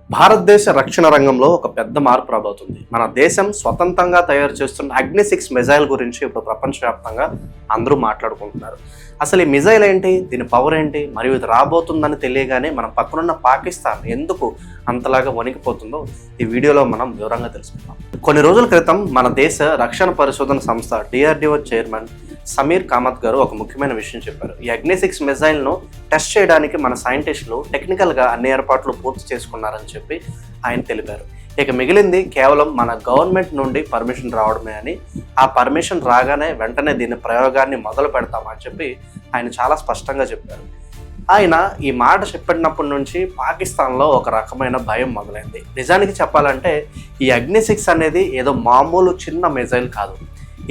భారతదేశ రక్షణ రంగంలో ఒక పెద్ద మార్పు రాబోతుంది. మన దేశం స్వతంత్రంగా తయారు చేస్తున్న అగ్ని-6 మిజైల్ గురించి ఇప్పుడు ప్రపంచవ్యాప్తంగా అందరూ మాట్లాడుకుంటున్నారు. అసలు ఈ మిజైల్ ఏంటి, దీని పవర్ ఏంటి, మరియు ఇది రాబోతుందని తెలియగానే మన పక్కనున్న పాకిస్తాన్ ఎందుకు అంతలాగా వణికిపోతుందో ఈ వీడియోలో మనం వివరంగా తెలుసుకుందాం. కొన్ని రోజుల క్రితం మన దేశ రక్షణ పరిశోధన సంస్థ DRDO చైర్మన్ సమీర్ కామత్ గారు ఒక ముఖ్యమైన విషయం చెప్పారు. ఈ అగ్ని-6 మిజైల్ను టెస్ట్ చేయడానికి మన సైంటిస్టులు టెక్నికల్గా అన్ని ఏర్పాట్లు పూర్తి చేసుకున్నారని చెప్పి ఆయన తెలిపారు. ఇక మిగిలింది కేవలం మన గవర్నమెంట్ నుండి పర్మిషన్ రావడమే అని, ఆ పర్మిషన్ రాగానే వెంటనే దీని ప్రయోగాన్ని మొదలు పెడతామని చెప్పి ఆయన చాలా స్పష్టంగా చెప్పారు. ఆయన ఈ మాట చెప్పినప్పటి నుంచి పాకిస్తాన్లో ఒక రకమైన భయం మొదలైంది. నిజానికి చెప్పాలంటే ఈ అగ్ని-6 అనేది ఏదో మామూలు చిన్న మిజైల్ కాదు.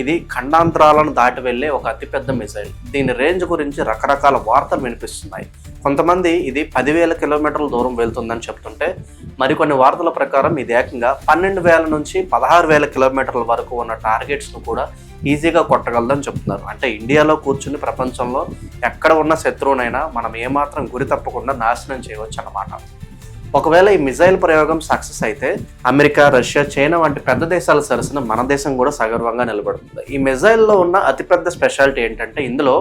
ఇది ఖండాంతరాలను దాటి వెళ్ళే ఒక అతిపెద్ద మిసైల్. దీని రేంజ్ గురించి రకరకాల వార్తలు వినిపిస్తున్నాయి. కొంతమంది ఇది 10,000 కిలోమీటర్ల దూరం వెళ్తుందని చెప్తుంటే, మరికొన్ని వార్తల ప్రకారం ఇది ఏకంగా 12,000 నుంచి 16,000 కిలోమీటర్ల వరకు ఉన్న టార్గెట్స్ను కూడా ఈజీగా కొట్టగలదని చెప్తున్నారు. అంటే ఇండియాలో కూర్చుని ప్రపంచంలో ఎక్కడ ఉన్న శత్రువునైనా మనం ఏమాత్రం గురి తప్పకుండా నాశనం చేయవచ్చు అన్నమాట. ఒకవేళ ఈ మిజైల్ ప్రయోగం సక్సెస్ అయితే అమెరికా, రష్యా, చైనా వంటి పెద్ద దేశాల సరసన మన దేశం కూడా సగర్వంగా నిలబడుతుంది. ఈ మిజైల్లో ఉన్న అతిపెద్ద స్పెషాలిటీ ఏంటంటే ఇందులో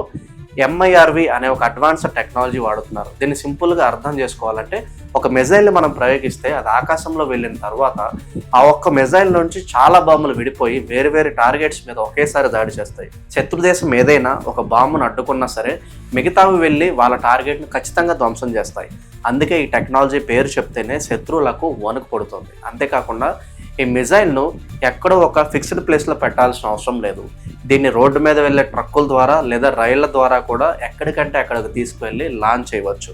MIRV అనే ఒక అడ్వాన్స్డ్ టెక్నాలజీ వాడుతున్నారు. దీన్ని సింపుల్గా అర్థం చేసుకోవాలంటే ఒక మిజైల్ని మనం ప్రయోగిస్తే అది ఆకాశంలో వెళ్ళిన తర్వాత ఆ ఒక్క మిజైల్ నుంచి చాలా బాంబులు విడిపోయి వేరు వేరు టార్గెట్స్ మీద ఒకేసారి దాడి చేస్తాయి. శత్రు దేశం ఏదైనా ఒక బాంబును అడ్డుకున్నా సరే మిగతావి వెళ్ళి వాళ్ళ టార్గెట్ను ఖచ్చితంగా ధ్వంసం చేస్తాయి. అందుకే ఈ టెక్నాలజీ పేరు చెప్తేనే శత్రువులకు వణుకు పడుతుంది. అంతేకాకుండా ఈ మిజైల్ను ఎక్కడో ఒక ఫిక్స్డ్ ప్లేస్లో పెట్టాల్సిన అవసరం లేదు. దీన్ని రోడ్డు మీద వెళ్ళే ట్రక్కుల ద్వారా లేదా రైళ్ల ద్వారా కూడా ఎక్కడికంటే అక్కడికి తీసుకువెళ్ళి లాంచ్ చేయవచ్చు.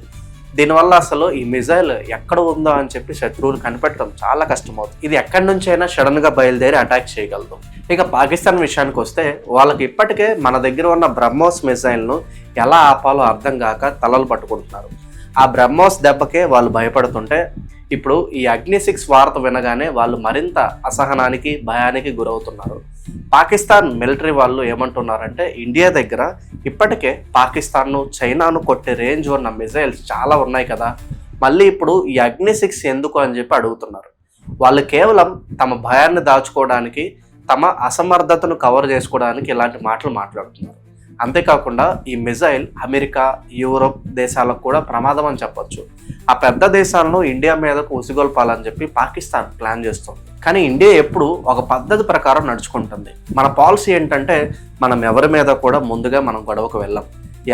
దీనివల్ల అసలు ఈ మిజైల్ ఎక్కడ ఉందో అని చెప్పి శత్రువులు కనిపెట్టడం చాలా కష్టమవుతుంది. ఇది ఎక్కడి నుంచైనా సడన్గా బయలుదేరి అటాక్ చేయగలదు. ఇక పాకిస్తాన్ విషయానికి వస్తే వాళ్ళకి ఇప్పటికే మన దగ్గర ఉన్న బ్రహ్మోస్ మిజైల్ను ఎలా ఆపాలో అర్థం కాక తలలు పట్టుకుంటున్నారు. ఆ బ్రహ్మోస్ దెబ్బకే వాళ్ళు భయపడుతుంటే ఇప్పుడు ఈ అగ్ని-6 వార్త వినగానే వాళ్ళు మరింత అసహనానికి, భయానికి గురవుతున్నారు. పాకిస్తాన్ మిలిటరీ వాళ్ళు ఏమంటున్నారంటే ఇండియా దగ్గర ఇప్పటికే పాకిస్తాన్ను, చైనాను కొట్టే రేంజ్ ఉన్న మిజైల్స్ చాలా ఉన్నాయి కదా, మళ్ళీ ఇప్పుడు ఈ అగ్ని-6 ఎందుకు అని చెప్పి అడుగుతున్నారు. వాళ్ళు కేవలం తమ భయాన్ని దాచుకోవడానికి, తమ అసమర్థతను కవర్ చేసుకోవడానికి ఇలాంటి మాటలు మాట్లాడుతున్నారు. అంతేకాకుండా ఈ మిజైల్ అమెరికా, యూరోప్ దేశాలకు కూడా ప్రమాదం అని చెప్పొచ్చు. ఆ పెద్ద దేశాలను ఇండియా మీదకు ఉసిగొల్పాలని చెప్పి పాకిస్తాన్ ప్లాన్ చేస్తుంది. కానీ ఇండియా ఎప్పుడు ఒక పద్ధతి ప్రకారం నడుచుకుంటుంది. మన పాలసీ ఏంటంటే మనం ఎవరి మీద కూడా ముందుగా మనం గొడవకు వెళ్ళాం,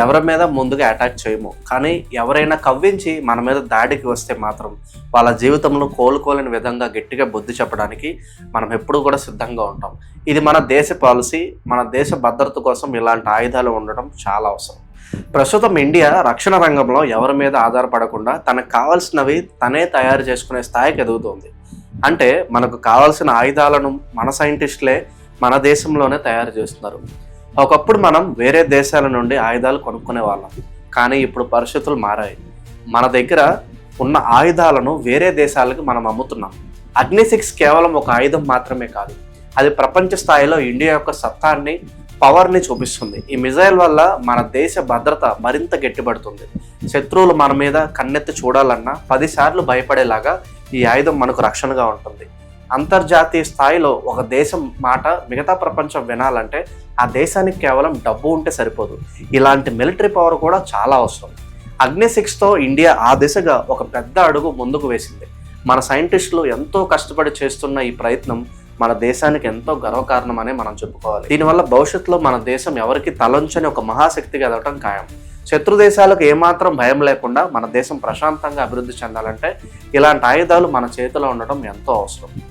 ఎవరి మీద ముందుగా అటాక్ చేయము. కానీ ఎవరైనా కవ్వించి మన మీద దాడికి వస్తే మాత్రం వాళ్ళ జీవితంలో కోలుకోలేని విధంగా గట్టిగా బుద్ధి చెప్పడానికి మనం ఎప్పుడూ కూడా సిద్ధంగా ఉంటాం. ఇది మన దేశ పాలసీ. మన దేశ భద్రత కోసం ఇలాంటి ఆయుధాలు ఉండడం చాలా అవసరం. ప్రస్తుతం ఇండియా రక్షణ రంగంలో ఎవరి మీద ఆధారపడకుండా తనకు కావాల్సినవి తనే తయారు చేసుకునే స్థాయికి ఎదుగుతోంది. అంటే మనకు కావాల్సిన ఆయుధాలను మన సైంటిస్టులే మన దేశంలోనే తయారు చేస్తున్నారు. ఒకప్పుడు మనం వేరే దేశాల నుండి ఆయుధాలు కొనుక్కునే వాళ్ళం, కానీ ఇప్పుడు పరిస్థితులు మారాయి. మన దగ్గర ఉన్న ఆయుధాలను వేరే దేశాలకు మనం అమ్ముతున్నాం. అగ్ని-6 కేవలం ఒక ఆయుధం మాత్రమే కాదు, అది ప్రపంచ స్థాయిలో ఇండియా యొక్క సత్తాన్ని, పవర్ని చూపిస్తుంది. ఈ మిజైల్ వల్ల మన దేశ భద్రత మరింత గట్టిపడుతుంది. శత్రువులు మన మీద కన్నెత్తి చూడాలన్నా 10 సార్లు భయపడేలాగా ఈ ఆయుధం మనకు రక్షణగా ఉంటుంది. అంతర్జాతీయ స్థాయిలో ఒక దేశం మాట మిగతా ప్రపంచం వినాలంటే ఆ దేశానికి కేవలం డబ్బు ఉంటే సరిపోదు, ఇలాంటి మిలిటరీ పవర్ కూడా చాలా అవసరం. అగ్ని-6తో ఇండియా ఆ దిశగా ఒక పెద్ద అడుగు ముందుకు వేసింది. మన సైంటిస్టులు ఎంతో కష్టపడి చేస్తున్న ఈ ప్రయత్నం మన దేశానికి ఎంతో గర్వకారణమని మనం చెప్పుకోవాలి. దీనివల్ల భవిష్యత్తులో మన దేశం ఎవరికి తలొంచని ఒక మహాశక్తిగా ఎదగటం ఖాయం. శత్రు దేశాలకు ఏమాత్రం భయం లేకుండా మన దేశం ప్రశాంతంగా అభివృద్ధి చెందాలంటే ఇలాంటి ఆయుధాలు మన చేతిలో ఉండటం ఎంతో అవసరం.